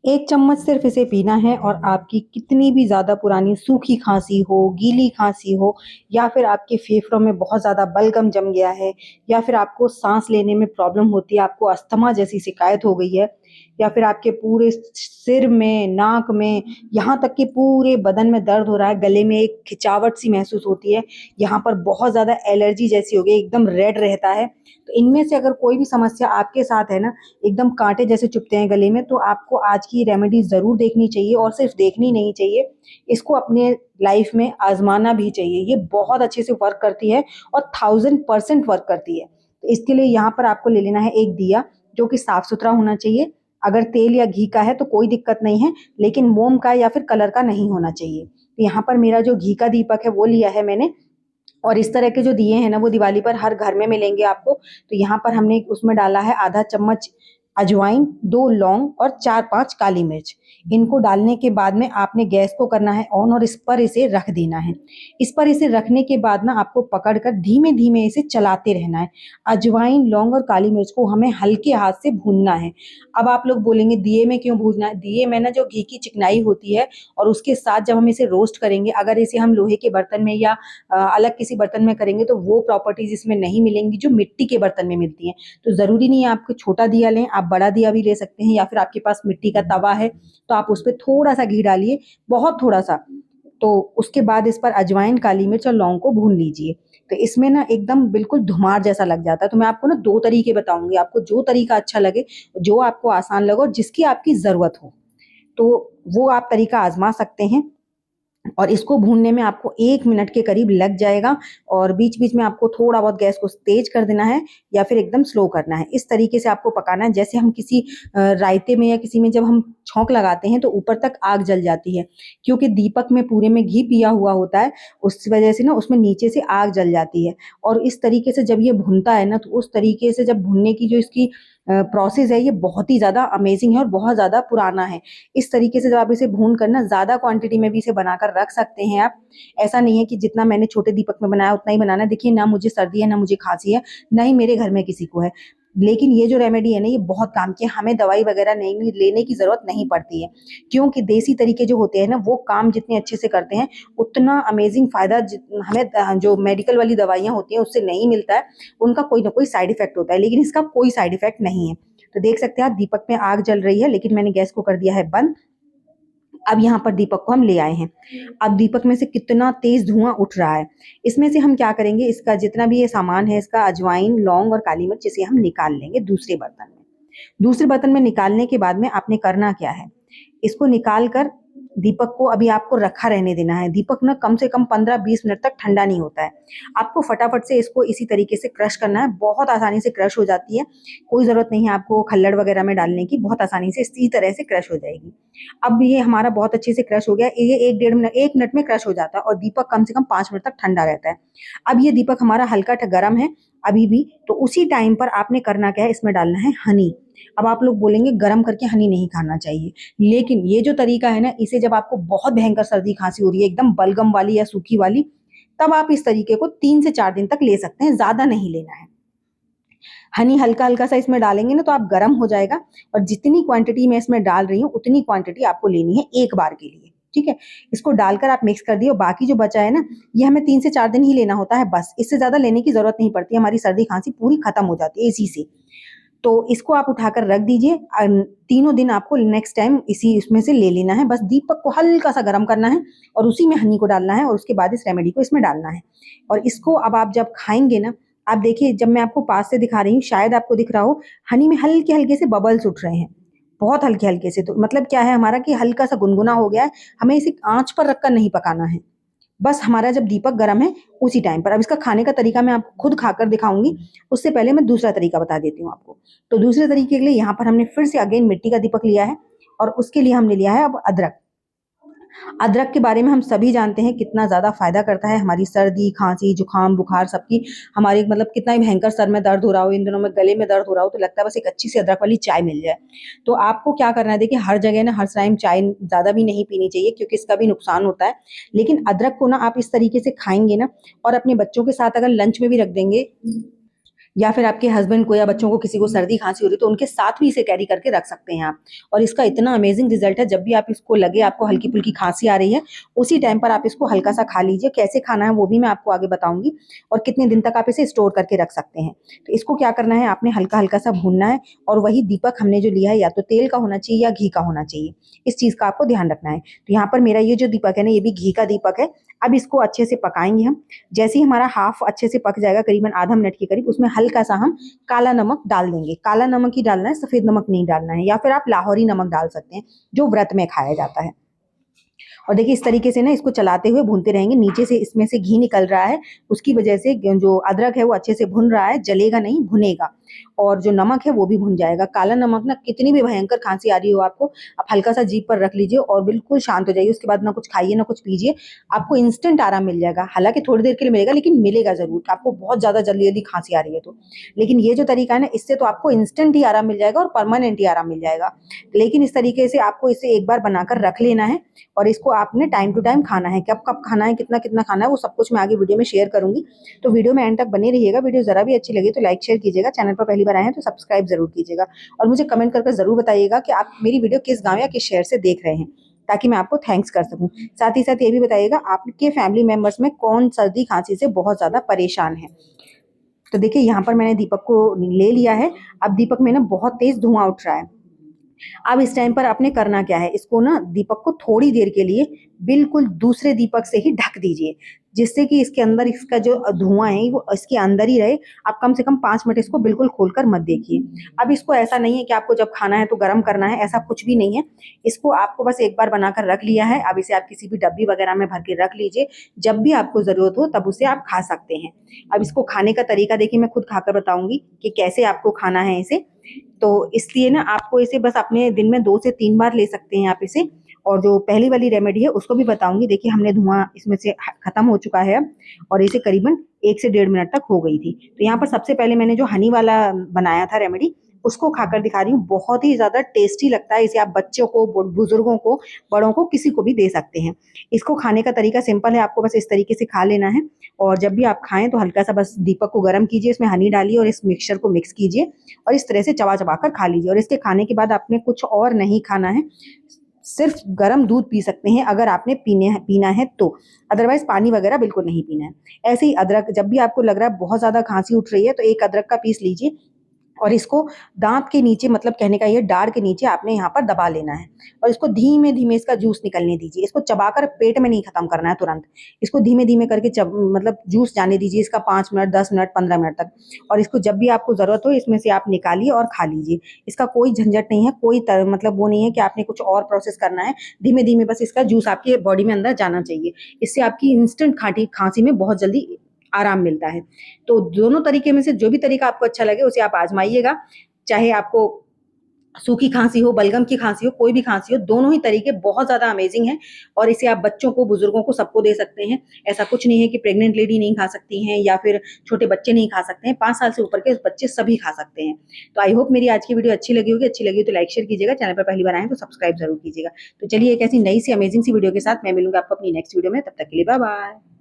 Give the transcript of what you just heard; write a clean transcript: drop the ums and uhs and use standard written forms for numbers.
1 चम्मच सिर्फ इसे पीना है और आपकी कितनी भी ज़्यादा पुरानी सूखी खाँसी हो, गीली खाँसी हो या फिर आपके फेफड़ों में बहुत ज़्यादा बलगम जम गया है या फिर आपको साँस लेने में प्रॉब्लम होती है, आपको अस्थमा जैसी शिकायत हो गई है या फिर आपके पूरे सिर में, नाक में, यहाँ तक कि पूरे बदन में दर्द हो रहा है, गले में एक खिंचावट सी महसूस होती है, यहाँ पर बहुत ज़्यादा एलर्जी जैसी हो गई, एकदम रेड रहता है। तो इनमें से अगर कोई भी समस्या आपके साथ है ना, एकदम काँटे जैसे चुभते हैं गले में, तो आपको आज की रेमेडी ज़रूर देखनी चाहिए और सिर्फ देखनी नहीं चाहिए, इसको अपने लाइफ में आज़माना भी चाहिए। ये बहुत अच्छे से वर्क करती है और 1000% वर्क करती है। तो इसके लिए यहाँ पर आपको ले लेना है एक दिया, जो कि साफ-सुथरा होना चाहिए। अगर तेल या घी का है तो कोई दिक्कत नहीं है, लेकिन मोम का या फिर कलर का नहीं होना चाहिए। तो यहाँ पर मेरा जो घी का दीपक है वो लिया है मैंने, और इस तरह के जो दिए हैं ना वो दिवाली पर हर घर में मिलेंगे आपको। तो यहाँ पर हमने उसमें डाला है आधा चम्मच अजवाइन, 2 लौंग और 4-5 काली मिर्च। इनको डालने के बाद में आपने गैस को करना है ऑन और इस पर इसे रख देना है। इस पर इसे रखने के बाद ना आपको पकड़कर धीमे-धीमे इसे चलाते रहना है। अजवाइन, लौंग और काली मिर्च को हमें हल्के हाथ से भूनना है। अब आप लोग बोलेंगे दिए में क्यों भूनना है? दिए में ना जो घी की चिकनाई होती है और उसके साथ जब हम इसे रोस्ट करेंगे, अगर इसे हम लोहे के बर्तन में या अलग किसी बर्तन में करेंगे तो वो प्रॉपर्टीज़ इसमें नहीं मिलेंगी जो मिट्टी के बर्तन में मिलती हैं। तो ज़रूरी नहीं है आपको छोटा दिया लें, आप बड़ा दिया भी ले सकते हैं या फिर आपके पास मिट्टी का तवा है तो आप उस पे थोड़ा-सा घी डालिए, बहुत थोड़ा-सा। तो उसके बाद इस पर अजवाइन, काली मिर्च और लौंग को भून लीजिए। तो इसमें ना एकदम बिल्कुल धुमार जैसा लग जाता है। तो मैं आपको ना 2 तरीके बताऊँगी, आपको जो तरीका अच्छा लगे, जो आपको आसान लगे और जिसकी आपकी ज़रूरत हो, तो वो आप तरीका आज़मा सकते हैं। और इसको भूनने में आपको 1 मिनट के करीब लग जाएगा और बीच-बीच में आपको थोड़ा बहुत गैस को तेज़ कर देना है या फिर एकदम स्लो करना है। इस तरीके से आपको पकाना है जैसे हम किसी रायते में या किसी में जब हम छौंक लगाते हैं तो ऊपर तक आग जल जाती है। क्योंकि दीपक में पूरे में घी पिया हुआ होता है, उस वजह से ना उसमें नीचे से आग जल जाती है। और इस तरीके से जब ये भुनता है ना, तो उस तरीके से जब भुनने की जो इसकी प्रोसेस है, ये बहुत ही ज़्यादा अमेज़िंग है और बहुत ज़्यादा पुराना है। इस तरीके से जब आप इसे भून कर ना ज़्यादा क्वांटिटी में भी इसे बनाकर रख सकते हैं आप। ऐसा नहीं है कि जितना मैंने छोटे दीपक में बनाया उतना ही बनाना है। देखिए ना मुझे सर्दी है, ना मुझे खाँसी है, ना ही मेरे घर में किसी को है। लेकिन ये जो रेमेडी है ना ये बहुत काम की है, हमें दवाई वगैरह नहीं लेने की ज़रूरत नहीं पड़ती है। क्योंकि देसी तरीके जो होते हैं ना वो काम जितने अच्छे से करते हैं, उतना अमेज़िंग फ़ायदा हमें जो मेडिकल वाली दवाइयाँ होती हैं उससे नहीं मिलता है। उनका कोई ना कोई साइड इफ़ेक्ट होता है, लेकिन इसका कोई साइड इफ़ेक्ट नहीं है। तो देख सकते हैं आप दीपक में आग जल रही है, लेकिन मैंने गैस को कर दिया है बंद। अब यहाँ पर दीपक को हम ले आए हैं। अब दीपक में से कितना तेज़ धुआँ उठ रहा है। इसमें से हम क्या करेंगे, इसका जितना भी ये सामान है, इसका अजवाइन, लौंग और काली मिर्च, इसे हम निकाल लेंगे दूसरे बर्तन में। दूसरे बर्तन में निकालने के बाद में आपने करना क्या है, इसको निकाल कर दीपक को अभी आपको रखा रहने देना है। दीपक ना कम से कम 15-20 मिनट तक ठंडा नहीं होता है। आपको फटाफट से इसको इसी तरीके से क्रश करना है, बहुत आसानी से क्रश हो जाती है। कोई ज़रूरत नहीं है आपको खल्लड़ वगैरह में डालने की, बहुत आसानी से इसी तरह से क्रश हो जाएगी। अब ये हमारा बहुत अच्छे से क्रश हो गया, ये 1 डेढ़ मिनट 1 मिनट में क्रश हो जाता है और दीपक कम से कम 5 मिनट तक ठंडा रहता है। अब ये दीपक हमारा हल्का गरम है अभी भी, तो उसी टाइम पर आपने करना क्या है, इसमें डालना है हनी। अब आप लोग बोलेंगे गरम करके हनी नहीं खाना चाहिए, लेकिन ये जो तरीका है ना, इसे जब आपको बहुत भयंकर सर्दी-खाँसी हो रही है, एकदम बलगम वाली या सूखी वाली, तब आप इस तरीके को 3 से 4 दिन तक ले सकते हैं, ज़्यादा नहीं लेना है। हनी हल्का-हल्का सा इसमें डालेंगे ना तो आप गरम हो जाएगा और जितनी क्वांटिटी मैं इसमें डाल रही हूँ, उतनी क्वांटिटी आपको लेनी है एक बार के लिए, ठीक है? इसको डालकर आप मिक्स कर दिए और बाकी जो बचा है ना, ये हमें 3 से 4 दिन ही लेना होता है बस, इससे ज़्यादा लेने की ज़रूरत नहीं पड़ती, हमारी सर्दी-खाँसी पूरी खत्म हो जाती है इसी से। तो इसको आप उठाकर रख दीजिए, तीनों दिन आपको नेक्स्ट टाइम इसी उसमें से ले लेना है, बस दीपक को हल्का-सा गरम करना है और उसी में हनी को डालना है और उसके बाद इस रेमेडी को इसमें डालना है। और इसको अब आप जब खाएँगे ना, आप देखिए जब मैं आपको पास से दिखा रही हूँ, शायद आपको दिख रहा हो, हनी में हल्के-हल्के से बबल्स उठ रहे हैं, बहुत हल्के-हल्के से। तो मतलब क्या है हमारा कि हल्का-सा गुनगुना हो गया है, हमें इसे आँच पर रखकर नहीं पकाना है। बस हमारा जब दीपक गरम है, उसी टाइम पर। अब इसका खाने का तरीका मैं आपको खुद खाकर दिखाऊँगी, उससे पहले मैं दूसरा तरीका बता देती हूँ आपको। तो दूसरे तरीके के लिए यहाँ पर हमने फिर से अगेन मिट्टी का दीपक लिया है और उसके लिए हमने लिया है अब अदरक। अदरक के बारे में हम सभी जानते हैं कितना ज़्यादा फ़ायदा करता है हमारी सर्दी, खाँसी, जुकाम, बुखार सबकी, हमारी मतलब कितना ही भयंकर सर में दर्द हो रहा हो, इन दिनों में गले में दर्द हो रहा हो, तो लगता है बस एक अच्छी सी अदरक वाली चाय मिल जाए। तो आपको क्या करना है, देखिए हर जगह ना हर टाइम चाय ज़्यादा भी नहीं पीनी चाहिए क्योंकि इसका भी नुकसान होता है। लेकिन अदरक को ना आप इस तरीके से खाएँगे ना और अपने बच्चों के साथ अगर लंच में भी रख देंगे, या फिर आपके हस्बैंड को या बच्चों को किसी को सर्दी खांसी हो रही है तो उनके साथ भी इसे कैरी करके रख सकते हैं आप। और इसका इतना अमेजिंग रिजल्ट है, जब भी आप इसको लगे आपको हल्की फुल्की खांसी आ रही है उसी टाइम पर आप इसको हल्का सा खा लीजिए। कैसे खाना है वो भी मैं आपको आगे बताऊंगी, और कितने दिन तक आप इसे स्टोर करके रख सकते हैं। तो इसको क्या करना है, आपने हल्का हल्का सा भूनना है, और वही दीपक हमने जो लिया है या तो तेल का होना चाहिए या घी का होना चाहिए, इस चीज का आपको ध्यान रखना है। तो यहाँ पर मेरा ये जो दीपक है ना, ये भी घी का दीपक है। अब इसको अच्छे से पकाएंगे हम। जैसे ही हमारा हाफ अच्छे से पक जाएगा, करीबन आधा मिनट के करीब, उसमें हल्का सा हम काला नमक डाल देंगे। काला नमक ही डालना है, सफेद नमक नहीं डालना है, या फिर आप लाहौरी नमक डाल सकते हैं जो व्रत में खाया जाता है। और देखिए इस तरीके से ना इसको चलाते हुए भूनते रहेंगे। नीचे से इसमें से घी निकल रहा है, उसकी वजह से जो अदरक है वो अच्छे से भुन रहा है, जलेगा नहीं, भुनेगा। और जो नमक है वो भी भुन जाएगा। काला नमक ना, कितनी भी भयंकर खांसी आ रही हो आपको, आप हल्का सा जीभ पर रख लीजिए और बिल्कुल शांत हो जाइए। उसके बाद ना कुछ खाइए ना कुछ पीजिए, आपको इंस्टेंट आराम मिल जाएगा। हालांकि थोड़ी देर के लिए मिलेगा, लेकिन मिलेगा जरूर। आपको बहुत ज्यादा जल्दी जल्दी खांसी आ रही है तो, लेकिन ये जो तरीका है ना, इससे तो आपको इंस्टेंट ही आराम मिल जाएगा और परमानेंट ही आराम मिल जाएगा। लेकिन इस तरीके से आपको इसे एक बार बनाकर रख लेना है, और इसको आपने टाइम टू टाइम खाना है। कब कब खाना है, कितना कितना खाना है, वो सब कुछ मैं आगे वीडियो में शेयर करूंगी। तो वीडियो में एंड तक बने रहिएगा। वीडियो जरा भी अच्छी लगे तो लाइक शेयर कीजिएगा। चैनल पर पहली बार आए हैं तो सब्सक्राइब जरूर कीजिएगा, और मुझे कमेंट करके जरूर बताइएगा कि आप मेरी वीडियो किस गाँव या किस शहर से देख रहे हैं, ताकि मैं आपको थैंक्स कर सकूं। साथ ही साथ ये भी बताइएगा आपके फैमिली मेंबर्स में कौन सर्दी खांसी से बहुत ज्यादा परेशान है। तो देखिए यहाँ पर मैंने दीपक को ले लिया है। अब दीपक में ना बहुत तेज धुआं उठ रहा है। अब इस टाइम पर आपने करना क्या है, इसको ना दीपक को थोड़ी देर के लिए बिल्कुल दूसरे दीपक से ही ढक दीजिए, जिससे कि इसके अंदर इसका जो धुआं है वो इसके अंदर ही रहे। आप कम से कम 5 मिनट इसको बिल्कुल खोलकर मत देखिए। अब इसको ऐसा नहीं है कि आपको जब खाना है तो गर्म करना है, ऐसा कुछ भी नहीं है। इसको आपको बस एक बार बनाकर रख लिया है। अब इसे आप किसी भी डब्बी वगैरह में भर के रख लीजिए, जब भी आपको जरूरत हो तब उसे आप खा सकते हैं। अब इसको खाने का तरीका देखिए, मैं खुद खाकर बताऊंगी कि कैसे आपको खाना है इसे। तो इसलिए ना आपको इसे बस अपने दिन में 2 से 3 बार ले सकते हैं आप इसे। और जो पहली वाली रेमेडी है उसको भी बताऊंगी। देखिए हमने धुआं इसमें से खत्म हो चुका है अब, और इसे करीबन 1 से 1.5 मिनट तक हो गई थी। तो यहाँ पर सबसे पहले मैंने जो हनी वाला बनाया था रेमेडी, उसको खाकर दिखा रही हूँ। बहुत ही ज्यादा टेस्टी लगता है। इसे आप बच्चों को, बुजुर्गों को, बड़ों को, किसी को भी दे सकते हैं। इसको खाने का तरीका सिंपल है, आपको बस इस तरीके से खा लेना है। और जब भी आप खाएं तो हल्का सा बस दीपक को गर्म कीजिए, इसमें हनी डालिए और इस मिक्सचर को मिक्स कीजिए, और इस तरह से चबा चबा कर खा लीजिए। और इसके खाने के बाद आपने कुछ और नहीं खाना है, सिर्फ गर्म दूध पी सकते हैं अगर आपने पीना है तो, अदरवाइज पानी वगैरह बिल्कुल नहीं पीना है। ऐसे ही अदरक, जब भी आपको लग रहा है बहुत ज्यादा खांसी उठ रही है तो एक अदरक का पीस लीजिए, और इसको दांत के नीचे, मतलब कहने का ये डार के नीचे आपने यहाँ पर दबा लेना है, और इसको धीमे धीमे इसका जूस निकलने दीजिए। इसको चबाकर पेट में नहीं खत्म करना है तुरंत, इसको धीमे धीमे करके मतलब जूस जाने दीजिए इसका 5 मिनट, 10 मिनट, 15 मिनट तक। और इसको जब भी आपको जरूरत हो इसमें से आप निकालिए और खा लीजिए। इसका कोई झंझट नहीं है, कोई मतलब वो नहीं है कि आपने कुछ और प्रोसेस करना है। धीमे धीमे बस इसका जूस आपके बॉडी में अंदर जाना चाहिए। इससे आपकी इंस्टेंट खांसी में बहुत जल्दी आराम मिलता है। तो दोनों तरीके में से जो भी तरीका आपको अच्छा लगे उसे आप आजमाइएगा। चाहे आपको सूखी खांसी हो, बलगम की खांसी हो, कोई भी खांसी हो, दोनों ही तरीके बहुत ज्यादा अमेजिंग हैं। और इसे आप बच्चों को, बुजुर्गों को, सबको दे सकते हैं। ऐसा कुछ नहीं है कि प्रेग्नेंट लेडी नहीं खा सकती हैं या फिर छोटे बच्चे नहीं खा सकते हैं। 5 साल से ऊपर के बच्चे सभी खा सकते हैं। तो आई होप मेरी आज की वीडियो अच्छी लगी होगी। अच्छी लगी तो लाइक शेयर कीजिएगा। चैनल पर पहली बार आए तो सब्सक्राइब जरूर कीजिएगा। तो चलिए एक ऐसी नई सी अमेजिंग सी वीडियो के साथ मैं मिलूंगा आपको अपनी नेक्स्ट वीडियो में। तब तक के लिए बाय बाय।